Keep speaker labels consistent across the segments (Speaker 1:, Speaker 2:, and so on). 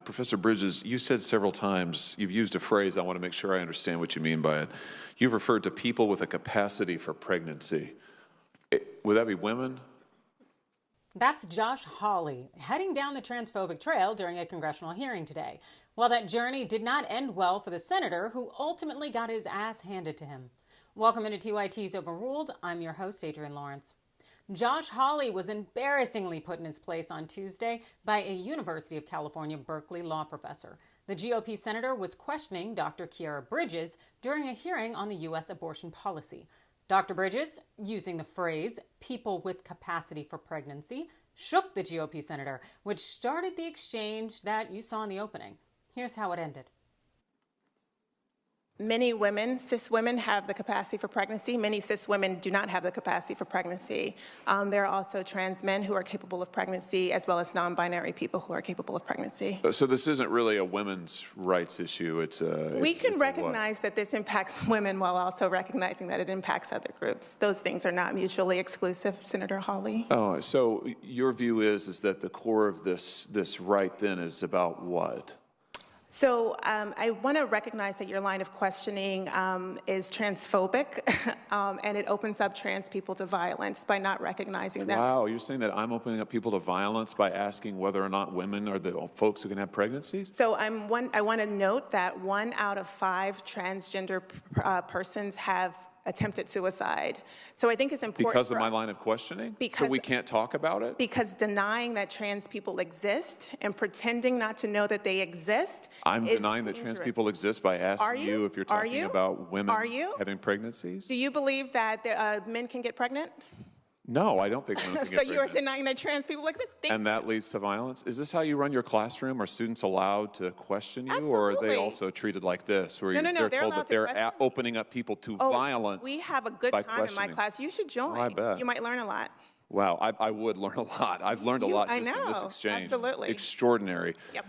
Speaker 1: Professor Bridges, you said several times, you've used a phrase, I want to make sure I understand what you mean by it. You've referred to people with a capacity for pregnancy. Would that be women?
Speaker 2: That's Josh Hawley, heading down the transphobic trail during a congressional hearing today. Well, that journey did not end well for the senator, who ultimately got his ass handed to him. Welcome into TYT's Overruled. I'm your host, Adrienne Lawrence. Josh Hawley was embarrassingly put in his place on Tuesday by a University of California, Berkeley law professor. The GOP senator was questioning Dr. Khiara Bridges during a hearing on the U.S. abortion policy. Dr. Bridges, using the phrase people with capacity for pregnancy, shook the GOP senator, which started the exchange that you saw in the opening. Here's how it ended.
Speaker 3: Many women, cis women, have the capacity for pregnancy. Many cis women do not have the capacity for pregnancy. There are also trans men who are capable of pregnancy, as well as non-binary people who are capable of pregnancy.
Speaker 1: So this isn't really a women's rights issue.
Speaker 3: We can recognize that this impacts women while also recognizing that it impacts other groups. Those things are not mutually exclusive, Senator Hawley.
Speaker 1: Oh, so your view is that the core of this right then is about what?
Speaker 3: So I want to recognize that your line of questioning is transphobic, and it opens up trans people to violence by not recognizing that.
Speaker 1: Wow, you're saying that I'm opening up people to violence by asking whether or not women are the folks who can have pregnancies?
Speaker 3: So I want to note that 1 out of 5 transgender persons have attempted suicide. So I think it's important
Speaker 1: because of my line of questioning? So we can't talk about it?
Speaker 3: Because denying that trans people exist and pretending not to know that they exist
Speaker 1: I'm
Speaker 3: is
Speaker 1: denying that
Speaker 3: dangerous.
Speaker 1: trans people exist by asking you if you're talking about women having pregnancies?
Speaker 3: Do you believe that men can get pregnant?
Speaker 1: No, I don't think women can get pregnant.
Speaker 3: So you are denying that trans people exist?
Speaker 1: And that leads to violence? Is this how you run your classroom? Are students allowed to question you?
Speaker 3: Absolutely.
Speaker 1: Or are they also treated like this, where
Speaker 3: No,
Speaker 1: they're told that they're opening up people to violence?
Speaker 3: We have a good time in my class. You should join.
Speaker 1: I bet.
Speaker 3: You might learn a lot.
Speaker 1: Wow, I would learn a lot. I've learned a lot just in this exchange.
Speaker 3: Absolutely.
Speaker 1: Extraordinary.
Speaker 3: Yep.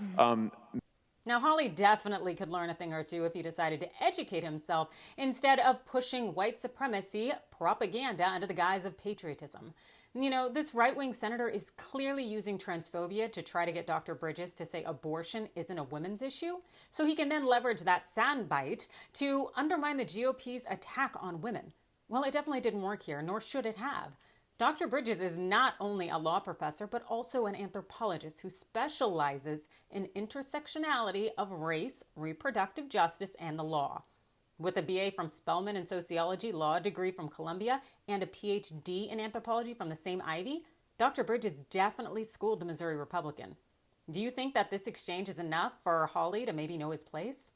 Speaker 2: Now, Hawley definitely could learn a thing or two if he decided to educate himself instead of pushing white supremacy propaganda under the guise of patriotism. You know, this right-wing senator is clearly using transphobia to try to get Dr. Bridges to say abortion isn't a women's issue, so he can then leverage that soundbite to undermine the GOP's attack on women. Well, it definitely didn't work here, nor should it have. Dr. Bridges is not only a law professor, but also an anthropologist who specializes in intersectionality of race, reproductive justice, and the law. With a BA from Spelman in sociology, law degree from Columbia, and a PhD in anthropology from the same Ivy, Dr. Bridges definitely schooled the Missouri Republican. Do you think that this exchange is enough for Hawley to maybe know his place?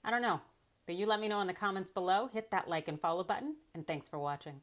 Speaker 2: I don't know, but you let me know in the comments below. Hit that like and follow button, and thanks for watching.